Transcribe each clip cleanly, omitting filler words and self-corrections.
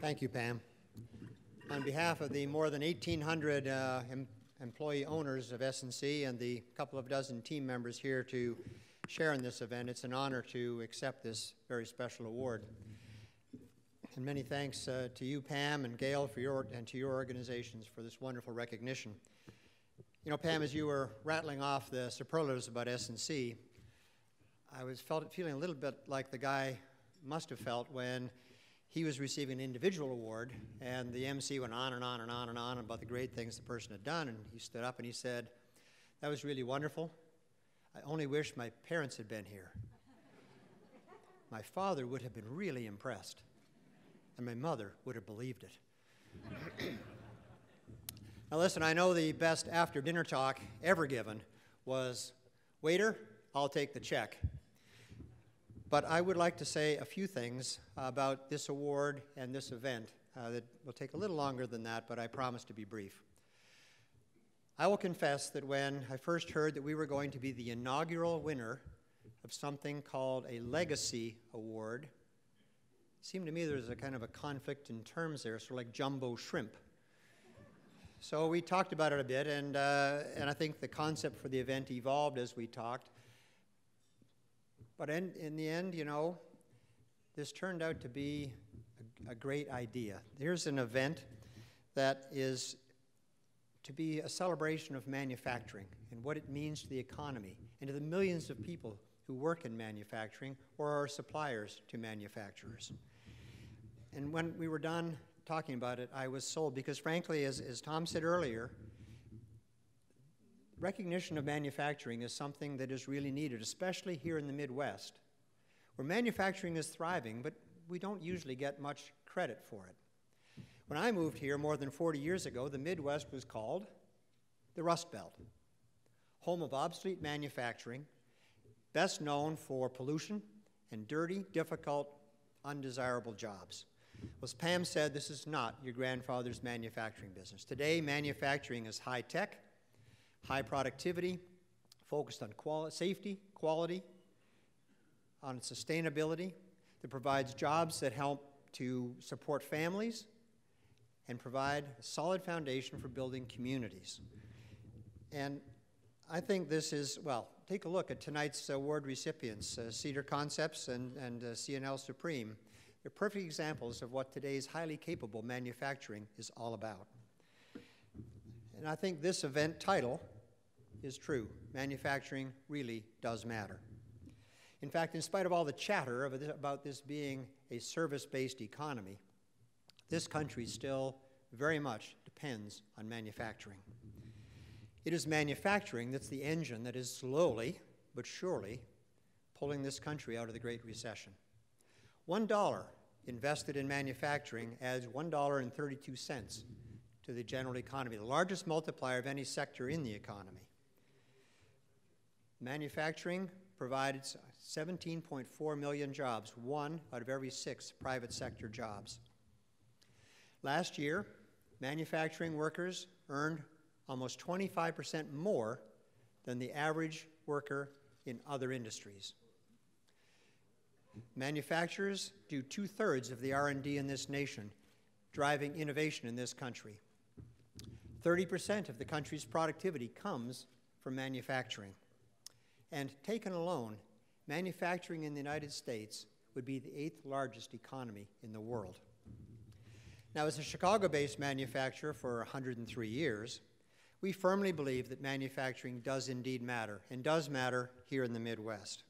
Thank you, Pam. On behalf of the more than 1,800 employee owners of S&C and the couple of dozen team members here to share in this event, it's an honor to accept this very special award. And many thanks to you, Pam, and Gail, and to your organizations for this wonderful recognition. You know, Pam, as you were rattling off the superlatives about S&C, I was feeling a little bit like the guy must have felt when he was receiving an individual award, and the MC went on and on and on and on about the great things the person had done, and he stood up and he said, "That was really wonderful. I only wish my parents had been here. My father would have been really impressed, and my mother would have believed it." Now listen, I know the best after-dinner talk ever given was, "Waiter, I'll take the check." But I would like to say a few things about this award and this event that will take a little longer than that, but I promise to be brief. I will confess that when I first heard that we were going to be the inaugural winner of something called a Legacy Award, it seemed to me there was a kind of a conflict in terms there, sort of like jumbo shrimp. So we talked about it a bit, and I think the concept for the event evolved as we talked. But in the end, you know, this turned out to be a great idea. Here's an event that is to be a celebration of manufacturing and what it means to the economy and to the millions of people who work in manufacturing or are suppliers to manufacturers. And when we were done talking about it, I was sold because, frankly, as Tom said earlier, recognition of manufacturing is something that is really needed, especially here in the Midwest, where manufacturing is thriving, but we don't usually get much credit for it. When I moved here more than 40 years ago, the Midwest was called the Rust Belt, home of obsolete manufacturing, best known for pollution and dirty, difficult, undesirable jobs. Well, as Pam said, this is not your grandfather's manufacturing business. Today, manufacturing is high-tech, high productivity, focused on safety, quality, on sustainability, that provides jobs that help to support families and provide a solid foundation for building communities. And I think this is, well, take a look at tonight's award recipients, Cedar Concepts and C&L Supreme. They're perfect examples of what today's highly capable manufacturing is all about. And I think this event title is true. Manufacturing really does matter. In fact, in spite of all the chatter about this being a service-based economy, this country still very much depends on manufacturing. It is manufacturing that's the engine that is slowly but surely pulling this country out of the Great Recession. $1 invested in manufacturing adds $1.32 to the general economy, the largest multiplier of any sector in the economy. Manufacturing provides 17.4 million jobs, 1 out of every 6 private sector jobs. Last year, manufacturing workers earned almost 25% more than the average worker in other industries. Manufacturers do 2/3 of the R&D in this nation, driving innovation in this country. 30% of the country's productivity comes from manufacturing. And taken alone, manufacturing in the United States would be the 8th largest economy in the world. Now, as a Chicago-based manufacturer for 103 years, we firmly believe that manufacturing does indeed matter, and does matter here in the Midwest.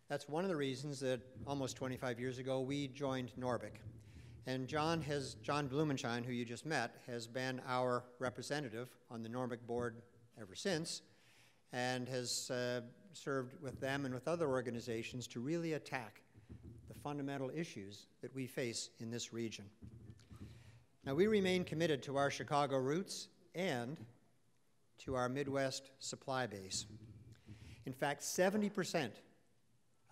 That's one of the reasons that almost 25 years ago we joined Norbic. And John Blumenshine, who you just met, has been our representative on the Norbic board ever since, and has served with them and with other organizations to really attack the fundamental issues that we face in this region. Now, we remain committed to our Chicago roots and to our Midwest supply base. In fact, 70%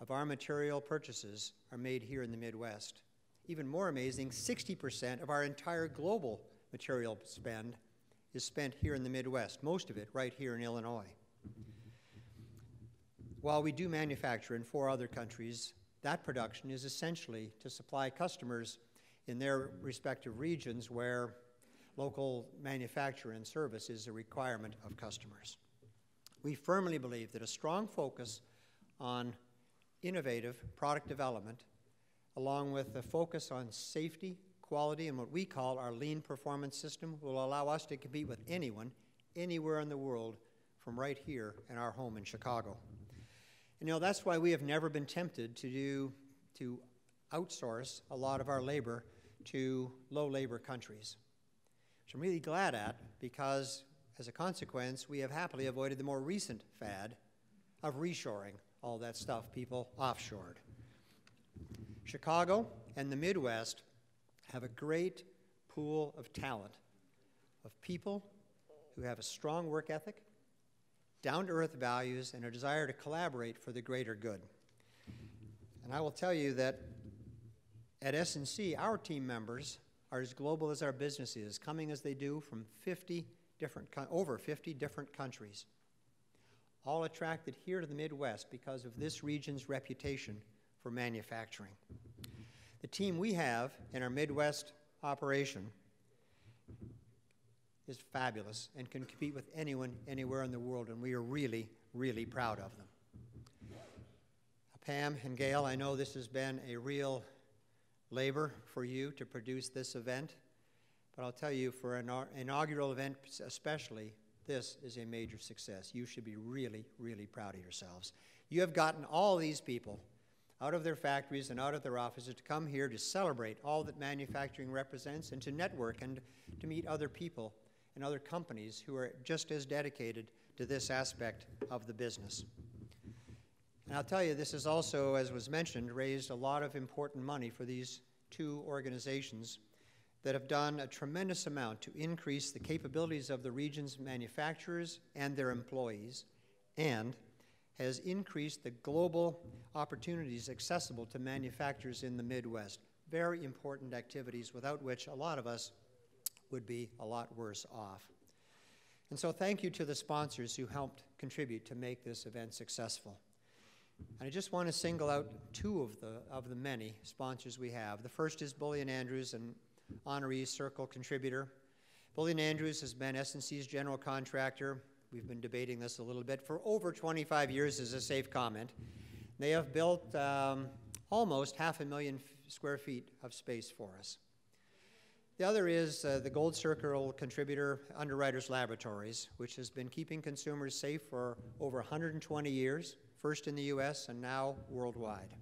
of our material purchases are made here in the Midwest. Even more amazing, 60% of our entire global material spend is spent here in the Midwest, most of it right here in Illinois. While we do manufacture in 4 other countries, that production is essentially to supply customers in their respective regions where local manufacture and service is a requirement of customers. We firmly believe that a strong focus on innovative product development, along with a focus on safety, quality, and what we call our lean performance system, will allow us to compete with anyone, anywhere in the world, from right here in our home in Chicago. And you know, that's why we have never been tempted to outsource a lot of our labor to low labor countries, which I'm really glad at, because as a consequence, we have happily avoided the more recent fad of reshoring all that stuff people offshored. Chicago and the Midwest have a great pool of talent, of people who have a strong work ethic, down-to-earth values, and a desire to collaborate for the greater good. And I will tell you that at S&C, our team members are as global as our business is, coming as they do from over 50 different countries, all attracted here to the Midwest because of this region's reputation for manufacturing. The team we have in our Midwest operation is fabulous and can compete with anyone, anywhere in the world, and we are really, really proud of them. Pam and Gail, I know this has been a real labor for you to produce this event, but I'll tell you, for an inaugural event especially, this is a major success. You should be really, really proud of yourselves. You have gotten all these people out of their factories and out of their offices to come here to celebrate all that manufacturing represents and to network and to meet other people and other companies who are just as dedicated to this aspect of the business. And I'll tell you, this has also, as was mentioned, raised a lot of important money for these two organizations that have done a tremendous amount to increase the capabilities of the region's manufacturers and their employees, and has increased the global opportunities accessible to manufacturers in the Midwest. Very important activities without which a lot of us would be a lot worse off. And so thank you to the sponsors who helped contribute to make this event successful. And I just want to single out two of the many sponsors we have. The first is Bullion Andrews, an honoree Circle contributor. Bullion Andrews has been S&C's general contractor. We've been debating this a little bit for over 25 years, as a safe comment. They have built almost 500,000 square feet of space for us. The other is the Gold Circle contributor, Underwriters Laboratories, which has been keeping consumers safe for over 120 years, first in the U.S. and now worldwide.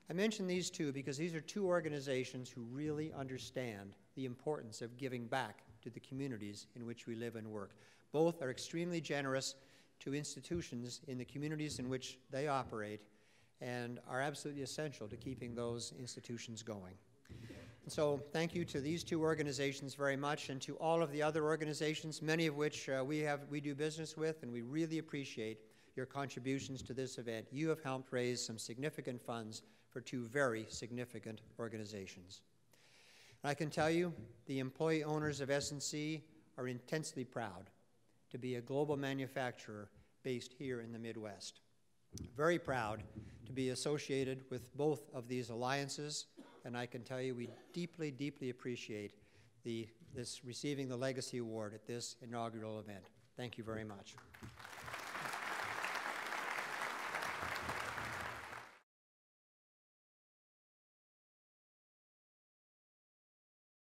I mention these two because these are two organizations who really understand the importance of giving back to the communities in which we live and work. Both are extremely generous to institutions in the communities in which they operate and are absolutely essential to keeping those institutions going. And so thank you to these two organizations very much, and to all of the other organizations, many of which we do business with, and we really appreciate your contributions to this event. You have helped raise some significant funds for two very significant organizations. And I can tell you, the employee owners of S&C are intensely proud to be a global manufacturer based here in the Midwest. Very proud to be associated with both of these alliances, and I can tell you we deeply, deeply appreciate receiving the Legacy Award at this inaugural event. Thank you very much.